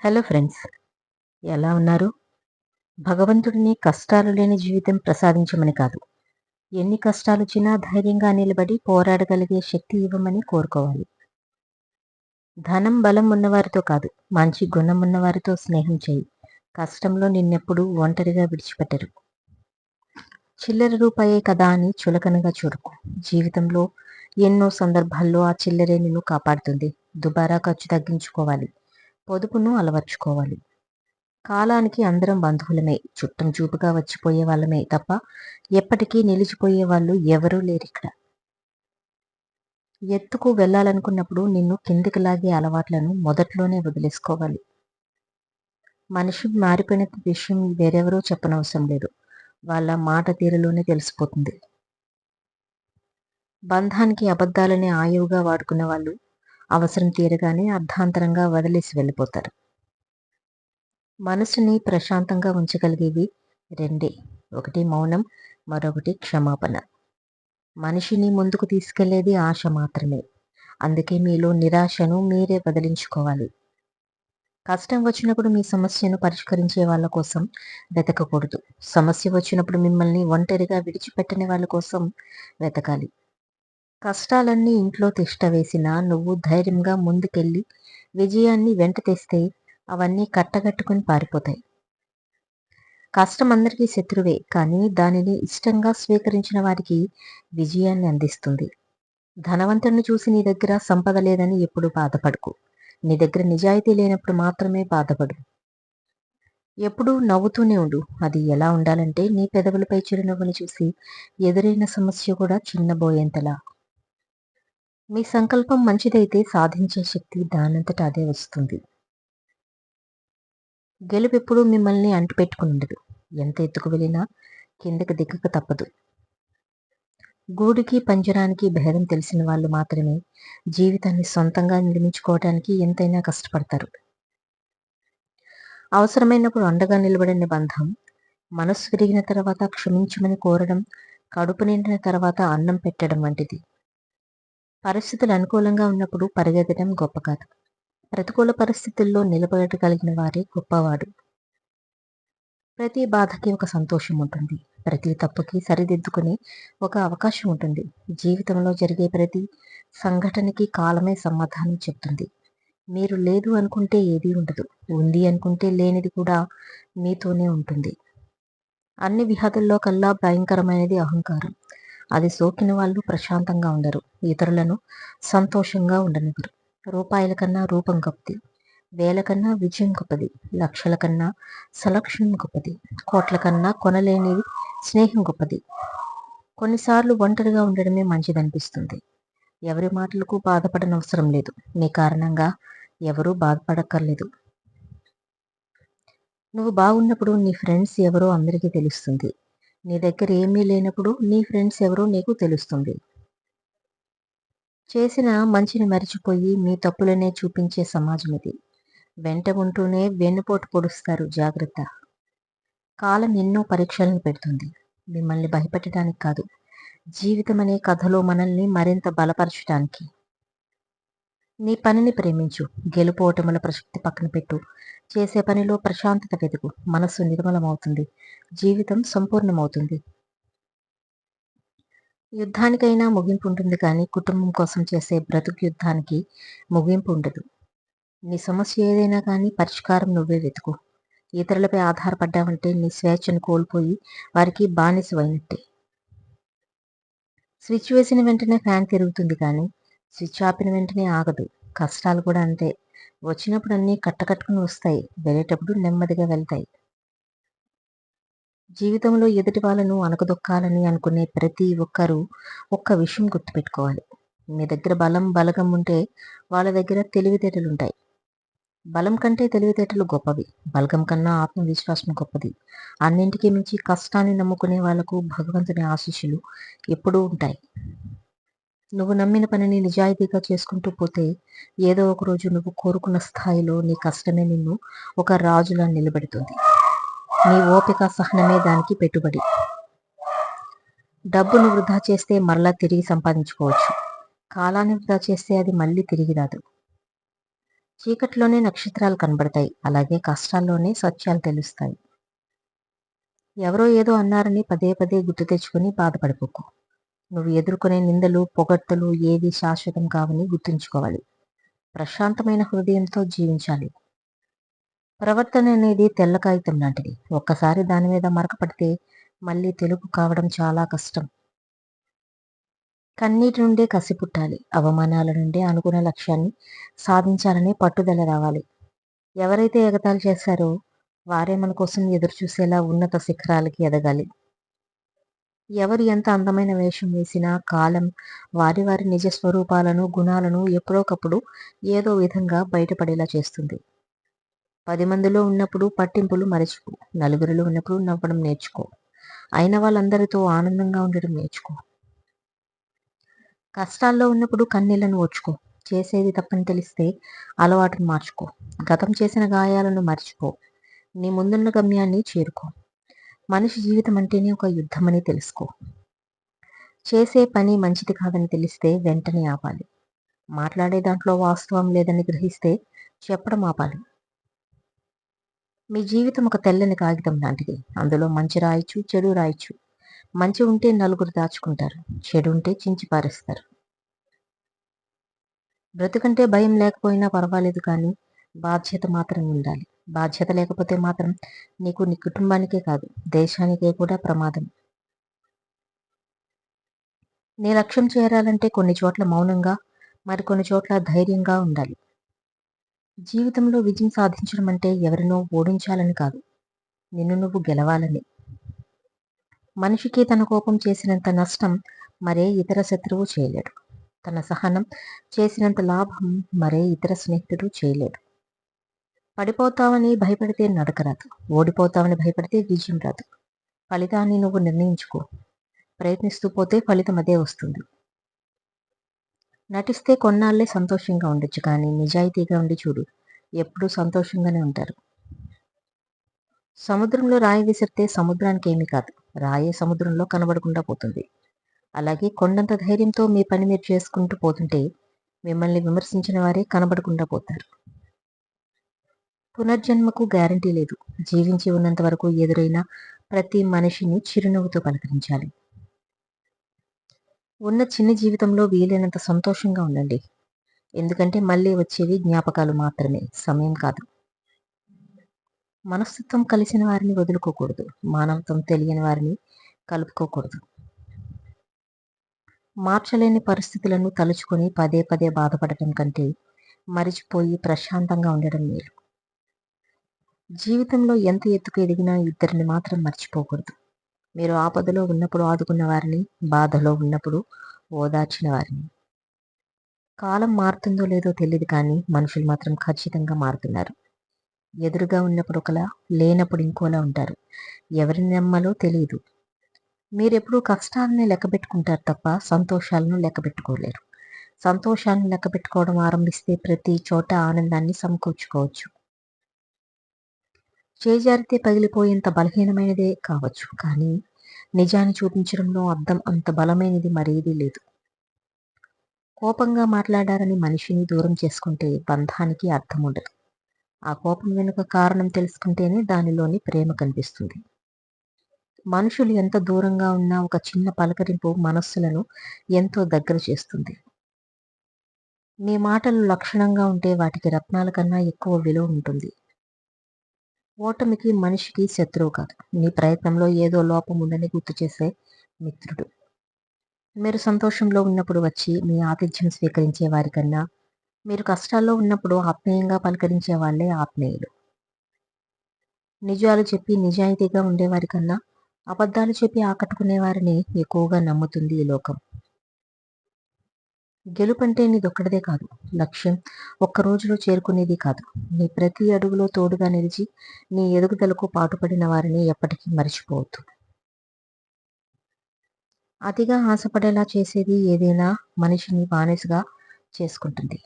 Hello friends, ఎలా ఉన్నారు? భగవంతుడిని కష్టాలు లేని జీవితం ప్రసాదించమని కాదు, ఎన్ని కష్టాలొచ్చినా ధైర్యంగా నిలబడి పోరాడగలిగే శక్తి ఇవ్వమని కోరుకోవాలి. ధనం, బలం ఉన్నవారితో కాదు, మంచి గుణం ఉన్నవారితో స్నేహం చేయి. కష్టంలో నిన్నెప్పుడూ ఒంటరిగా విడిచిపెట్టరు. చిల్లర రూపాయే కదా అని చులకనగా చూడకు. జీవితంలో ఎన్నో సందర్భాల్లో ఆ చిల్లరే నిన్ను కాపాడుతుంది. దుబారా ఖర్చు తగ్గించుకోవాలి. పొదుపును అలవర్చుకోవాలి. కాలానికి అందరం బంధువులమే, చుట్టం చూపుగా వచ్చిపోయే వాళ్ళమే తప్ప ఎప్పటికీ నిలిచిపోయే వాళ్ళు ఎవరూ లేరిక్కడ. ఎత్తుకు వెళ్ళాలనుకున్నప్పుడు నిన్ను కిందికి లాగే అలవాట్లను మొదట్లోనే వదిలేసుకోవాలి. మనిషి మారిపోయిన విషయం వేరెవరూ చెప్పనవసరం లేదు. వాళ్ళ మాట తీరులోనే తెలిసిపోతుంది. బంధానికి అబద్ధాలనే ఆయువుగా వాడుకున్న వాళ్ళు అవసరం తీరగానే అర్ధాంతరంగా వదిలేసి వెళ్ళిపోతారు. మనసుని ప్రశాంతంగా ఉంచగలిగేవి రెండే, ఒకటి మౌనం, మరొకటి క్షమాపణ. మనిషిని ముందుకు తీసుకెళ్లేది ఆశ మాత్రమే. అందుకే మీలో నిరాశను మీరే వదిలించుకోవాలి. కష్టం వచ్చినప్పుడు మీ సమస్యను పరిష్కరించే వాళ్ళ కోసం వెతకకూడదు. సమస్య వచ్చినప్పుడు మిమ్మల్ని ఒంటరిగా విడిచిపెట్టని వాళ్ళ కోసం వెతకాలి. కష్టాలన్నీ ఇంట్లో తిష్ట వేసినా నువ్వు ధైర్యంగా ముందుకెళ్ళి విజయాన్ని వెంట తెస్తే అవన్నీ కట్టగట్టుకుని పారిపోతాయి. కష్టం అందరికీ శత్రువే, కానీ దానిని ఇష్టంగా స్వీకరించిన వారికి విజయాన్ని అందిస్తుంది. ధనవంతుడిని చూసి నీ దగ్గర సంపద లేదని ఎప్పుడు బాధపడకు. నీ దగ్గర నిజాయితీ లేనప్పుడు మాత్రమే బాధపడు. ఎప్పుడూ నవ్వుతూనే ఉండు. అది ఎలా ఉండాలంటే నీ పెదవులపై చిరునవ్వుని చూసి ఎదురైన సమస్య కూడా చిన్నబోయేంతలా. మీ సంకల్పం మంచిదైతే సాధించే శక్తి దానంతట అదే వస్తుంది. గెలుపెప్పుడూ మిమ్మల్ని అంటిపెట్టుకుని ఉండదు. ఎంత ఎత్తుకు వెళ్ళినా కిందకి దిక్కక తప్పదు. గూడుకి పంజరానికి భేదం తెలిసిన వాళ్ళు మాత్రమే జీవితాన్ని సొంతంగా నిర్మించుకోవడానికి ఎంతైనా కష్టపడతారు. అవసరమైనప్పుడు అండగా నిలబడిన బంధం, మనసు విరిగిన తర్వాత క్షమించమని కోరడం, కడుపు నిండిన తర్వాత అన్నం పెట్టడం వంటిది. పరిస్థితులు అనుకూలంగా ఉన్నప్పుడు పరిగెత్తడం గొప్ప కాదు. ప్రతికూల పరిస్థితుల్లో నిలబడగలిగిన వారే గొప్పవాడు. ప్రతి బాధకి ఒక సంతోషం ఉంటుంది. ప్రతి తప్పుకి సరిదిద్దుకునే ఒక అవకాశం ఉంటుంది. జీవితంలో జరిగే ప్రతి సంఘటనకి కాలమే సమాధానం చెప్తుంది. మీరు లేదు అనుకుంటే ఏదీ ఉండదు. ఉంది అనుకుంటే లేనిది కూడా మీతోనే ఉంటుంది. అన్ని వ్యాధుల్లో కల్లా భయంకరమైనది అహంకారం. అది సోకిన వాళ్ళు ప్రశాంతంగా ఉండరు. ఇతరులను సంతోషంగా ఉండనివ్వరు. రూపాయల కన్నా రూపం గొప్పది. వేల కన్నా విజయం గొప్పది. లక్షల కన్నా సలక్షణం గొప్పది. కోట్ల కన్నా కొనలేనిది స్నేహం గొప్పది. కొన్నిసార్లు ఒంటరిగా ఉండడమే మంచిదనిపిస్తుంది. ఎవరి మాటలకు బాధపడనవసరం లేదు. మీ కారణంగా ఎవరూ బాధపడక్కర్లేదు. నువ్వు బాగున్నప్పుడు నీ ఫ్రెండ్స్ ఎవరో అందరికీ తెలుస్తుంది. నీ దగ్గర ఏమీ లేనప్పుడు నీ ఫ్రెండ్స్ ఎవరో నీకు తెలుస్తుంది. చేసిన మంచిని మరిచిపోయి మీ తప్పులనే చూపించే సమాజం ఇది. వెంట ఉంటూనే వెన్నుపోటు పొడుస్తారు, జాగ్రత్త. కాలం ఎన్నో పరీక్షలను పెడుతుంది. మిమ్మల్ని భయపెట్టడానికి కాదు, జీవితం అనే కథలో మనల్ని మరింత బలపరచడానికి. నీ పనిని ప్రేమించు. గెలుపోటముల ప్రసక్తి పక్కన పెట్టు. చేసే పనిలో ప్రశాంతత వెతుకు. మనస్సు నిర్మలమవుతుంది. జీవితం సంపూర్ణమవుతుంది. యుద్ధానికైనా ముగింపు ఉంటుంది, కానీ కుటుంబం కోసం చేసే బ్రతుకు యుద్ధానికి ముగింపు ఉండదు. నీ సమస్య ఏదైనా కానీ పరిష్కారం నువ్వే వెతుకు. ఇతరులపై ఆధారపడ్డావంటే నీ స్వేచ్ఛను కోల్పోయి వారికి బానిసవైనట్టే. స్విచ్ వేసిన వెంటనే ఫ్యాన్ తిరుగుతుంది, కానీ స్విచ్ ఆపిన వెంటనే ఆగదు. కష్టాలు కూడా అంతే. వచ్చినప్పుడు అన్నీ కట్టకట్టుకుని వస్తాయి, వెళ్ళేటప్పుడు నెమ్మదిగా వెళ్తాయి. జీవితంలో ఎదుటి వాళ్ళను అణగదొక్కాలని అనుకునే ప్రతి ఒక్కరూ ఒక్క విషయం గుర్తుపెట్టుకోవాలి. మీ దగ్గర బలగం ఉంటే వాళ్ళ దగ్గర తెలివితేటలుంటాయి. బలం కంటే తెలివితేటలు గొప్పవి. బలగం కన్నా ఆత్మవిశ్వాసం గొప్పది. అన్నింటికీ మించి కష్టాన్ని నమ్ముకునే వాళ్లకు భగవంతుని ఆశీస్సులు ఎప్పుడూ ఉంటాయి. నువ్వు నమ్మిన పనిని నిజాయితీగా చేసుకుంటూ పోతే ఏదో ఒక రోజు నువ్వు కోరుకున్న స్థాయిలో నీ కష్టమే నిన్ను ఒక రాజులా నిలబెడుతుంది. నీ ఓపిక, సహనమే దానికి పెట్టుబడి. డబ్బును వృధా చేస్తే మరలా తిరిగి సంపాదించుకోవచ్చు. కాలాన్ని వృధా చేస్తే అది మళ్ళీ తిరిగి రాదు. చీకట్లోనే నక్షత్రాలు కనబడతాయి. అలాగే కష్టాల్లోనే సత్యాలు తెలుస్తాయి. ఎవరో ఏదో అన్నారని పదే పదే గుర్తు తెచ్చుకొని బాధపడిపోకు. నువ్వు ఎదుర్కొనే నిందలు, పొగడ్తలు ఏవి శాశ్వతం కావని గుర్తుంచుకోవాలి. ప్రశాంతమైన హృదయంతో జీవించాలి. ప్రవర్తన అనేది తెల్ల కాగితం లాంటిది. ఒక్కసారి దాని మీద మరక పడితే మళ్ళీ తెలుపు కావడం చాలా కష్టం. కన్నీటి నుండే కసి పుట్టాలి. అవమానాల నుండే అనుకున్న లక్ష్యాన్ని సాధించాలనే పట్టుదల రావాలి. ఎవరైతే ఎగతాళి చేశారో వారే మన కోసం ఎదురు చూసేలా ఉన్నత శిఖరాలకి ఎదగాలి. ఎవరు ఎంత అందమైన వేషం వేసినా కాలం వారి వారి నిజ స్వరూపాలను, గుణాలను ఎప్పుడోకప్పుడు ఏదో విధంగా బయటపడేలా చేస్తుంది. 10 మందిలో ఉన్నప్పుడు పట్టింపులు మరచిపో. నలుగురిలో ఉన్నప్పుడు నవ్వడం నేర్చుకో. అయిన వాళ్ళందరితో ఆనందంగా ఉండడం నేర్చుకో. కష్టాల్లో ఉన్నప్పుడు కన్నీళ్లను ఓర్చుకో. చేసేది తప్పని తెలిస్తే అలవాటును మార్చుకో. గతం చేసిన గాయాలను మర్చిపో. నీ ముందున్న గమ్యాన్ని చేరుకో. మనిషి జీవితం అంటేనే ఒక యుద్ధమని తెలుసుకో. చేసే పని మంచిది కాదని తెలిస్తే వెంటనే ఆపాలి. మాట్లాడే దాంట్లో వాస్తవం లేదని గ్రహిస్తే చెప్పడం ఆపాలి. మీ జీవితం ఒక తెల్లని కాగితం లాంటిది. అందులో మంచి రాయొచ్చు, చెడు రాయొచ్చు. మంచి ఉంటే నలుగురు దాచుకుంటారు, చెడు ఉంటే చించి పారేస్తారు. బ్రతుకంటే భయం లేకపోయినా పర్వాలేదు, కానీ బాధ్యత మాత్రం ఉండాలి. బాధ్యత లేకపోతే మాత్రం నీకు, నీ కుటుంబానికే కాదు దేశానికే కూడా ప్రమాదం. నీ లక్ష్యం చేరాలంటే కొన్ని చోట్ల మౌనంగా, మరికొన్ని చోట్ల ధైర్యంగా ఉండాలి. జీవితంలో విజయం సాధించడం అంటే ఎవరినో ఓడించాలని కాదు, నిన్ను నువ్వు గెలవాలని. మనిషికి తన కోపం చేసినంత నష్టం మరే ఇతర శత్రువు చేయలేడు. తన సహనం చేసినంత లాభం మరే ఇతర స్నేహితుడు చేయలేడు. పడిపోతావని భయపడితే నడక రాదు. ఓడిపోతావని భయపడితే విజయం రాదు. ఫలితాన్ని నువ్వు నిర్ణయించుకో. ప్రయత్నిస్తూ పోతే ఫలితం అదే వస్తుంది. నటిస్తే కొన్నాళ్లే సంతోషంగా ఉండొచ్చు, కానీ నిజాయితీగా ఉండి చూడు, ఎప్పుడూ సంతోషంగానే ఉంటారు. సముద్రంలో రాయి విసిరితే సముద్రానికి ఏమీ కాదు, రాయే సముద్రంలో కనబడకుండా పోతుంది. అలాగే కొండంత ధైర్యంతో మీ పని మీరు చేసుకుంటూ పోతుంటే మిమ్మల్ని విమర్శించిన వారే కనబడకుండా పోతారు. పునర్జన్మకు గ్యారంటీ లేదు. జీవించి ఉన్నంత వరకు ఎదురైన ప్రతి మనిషిని చిరునవ్వుతో పలకరించాలి. ఉన్న చిన్న జీవితంలో వీలైనంత సంతోషంగా ఉండండి. ఎందుకంటే మళ్ళీ వచ్చేవి జ్ఞాపకాలు మాత్రమే, సమయం కాదు. మనస్తత్వం కలిసిన వారిని వదులుకోకూడదు. మానవత్వం తెలియని వారిని కలుపుకోకూడదు. మార్చలేని పరిస్థితులను తలుచుకొని పదే పదే బాధపడటం కంటే మరిచిపోయి ప్రశాంతంగా ఉండడం మేలు. జీవితంలో ఎంత ఎత్తుకు ఎదిగినా ఇద్దరిని మాత్రం మర్చిపోకూడదు. మీరు ఆపదలో ఉన్నప్పుడు ఆదుకున్న వారిని, బాధలో ఉన్నప్పుడు ఓదార్చిన వారిని. కాలం మారుతుందో లేదో తెలియదు, కానీ మనుషులు మాత్రం ఖచ్చితంగా మారుతున్నారు. ఎదురుగా ఉన్నప్పుడు ఒకలా, లేనప్పుడు ఇంకోలా ఉంటారు. ఎవరిని నమ్మాలో తెలియదు. మీరెప్పుడూ కష్టాలని లెక్కబెట్టుకుంటారు తప్ప సంతోషాలను లెక్కబెట్టుకోలేరు. సంతోషాలను లెక్కబెట్టుకోవడం ఆరంభిస్తే ప్రతి చోట ఆనందాన్ని సమకూర్చుకోవచ్చు. చేజారితే పగిలిపోయేంత బలహీనమైనదే కావచ్చు, కానీ నిజాన్ని చూపించడంలో అర్థం అంత బలమైనది మరేదీ లేదు. కోపంగా మాట్లాడారని మనిషిని దూరం చేసుకుంటే బంధానికి అర్థం ఉండదు. ఆ కోపం వెనుక కారణం తెలుసుకుంటేనే దానిలోని ప్రేమ కనిపిస్తుంది. మనుషులు ఎంత దూరంగా ఉన్నా ఒక చిన్న పలకరింపు మనస్సులను ఎంతో దగ్గర చేస్తుంది. మీ మాటలు లక్షణంగా ఉంటే వాటికి రత్నాల కన్నా ఎక్కువ విలువ ఉంటుంది. ఓటమికి మనిషికి శత్రువు కాదు, నీ ప్రయత్నంలో ఏదో లోపం ఉందని గుర్తు చేసే మిత్రుడు. మీరు సంతోషంలో ఉన్నప్పుడు వచ్చి మీ ఆతిథ్యం స్వీకరించే వారికన్నా మీరు కష్టాల్లో ఉన్నప్పుడు ఆత్మీయంగా పలకరించే వాళ్ళే ఆత్మీయులు. నిజాలు చెప్పి నిజాయితీగా ఉండేవారి కన్నా అబద్ధాలు చెప్పి ఆకట్టుకునే వారిని ఎక్కువగా నమ్ముతుంది ఈ లోకం. గెలుపంటే నీదొక్కడిదే కాదు, లక్ష్యం ఒక్క రోజులో చేరుకునేది కాదు. నీ ప్రతి అడుగులో తోడుగా నిలిచి నీ ఎదుగుదలకు పాటుపడిన వారిని ఎప్పటికీ మరిచిపోవద్దు. అతిగా ఆశపడేలా చేసేది ఏదైనా మనిషిని బానిసగా చేసుకుంటుంది.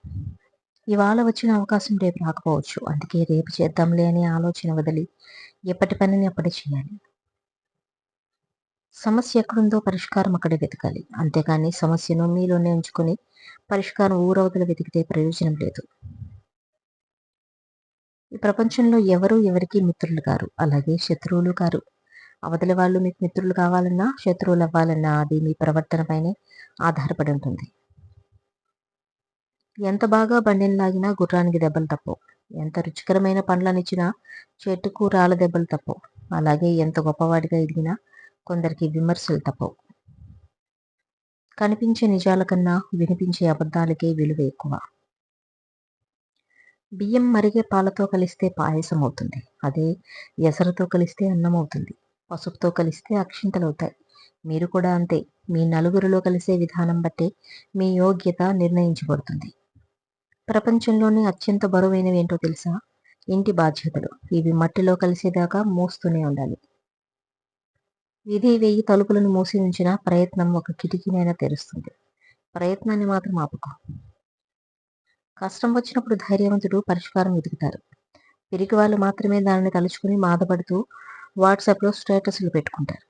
ఇవాళ వచ్చిన అవకాశం రేపు రాకపోవచ్చు, అందుకే రేపు చేద్దాంలే అనే ఆలోచన వదిలి ఎప్పటి పనిని అప్పటి చేయాలి. సమస్య ఎక్కడుందో పరిష్కారం అక్కడే వెతకాలి, అంతేకాని సమస్యను మీలోనే ఉంచుకొని పరిష్కారం ఊరవతల వెతికితే ప్రయోజనం లేదు. ఈ ప్రపంచంలో ఎవరు ఎవరికి మిత్రులు కారు, అలాగే శత్రువులు కారు. అవతలి వాళ్ళు మీకు మిత్రులు కావాలన్నా, శత్రువులు అవ్వాలన్నా అది మీ ప్రవర్తనపైనే ఆధారపడి ఉంటుంది. ఎంత బాగా బండిని లాగినా గుర్రానికి దెబ్బలు తప్పవు. ఎంత రుచికరమైన పండ్లనిచ్చినా చెట్టుకు రాళ్ళ దెబ్బలు తప్పవు. అలాగే ఎంత గొప్పవాడిగా ఎదిగినా కొందరికి విమర్శలు తప్పవు. కనిపించే నిజాల కన్నా వినిపించే అబద్ధాలకే విలువ ఎక్కువ. బియ్యం మరిగే పాలతో కలిస్తే పాయసం అవుతుంది. అదే ఎసరుతో కలిస్తే అన్నం అవుతుంది. పసుపుతో కలిస్తే అక్షింతలవుతాయి. మీరు కూడా అంతే. మీ నలుగురిలో కలిసే విధానం బట్టే మీ యోగ్యత నిర్ణయించబడుతుంది. ప్రపంచంలోనే అత్యంత బరువైనవి ఏంటో తెలుసా? ఇంటి బాధ్యతలు. ఇవి మట్టిలో కలిసేదాకా మోస్తూనే ఉండాలి. విధి 1000 తలుపులను మూసి ఉంచిన ప్రయత్నం ఒక కిటికీనైనా తెరుస్తుంది. ప్రయత్నాన్ని మాత్రం ఆపకు. కష్టం వచ్చినప్పుడు ధైర్యవంతుడు పరిష్కారం వెతుకుతారు. పిరికి వాళ్ళు మాత్రమే దానిని తలుచుకుని బాధపడుతూ వాట్సాప్లో స్టేటస్లు పెట్టుకుంటారు.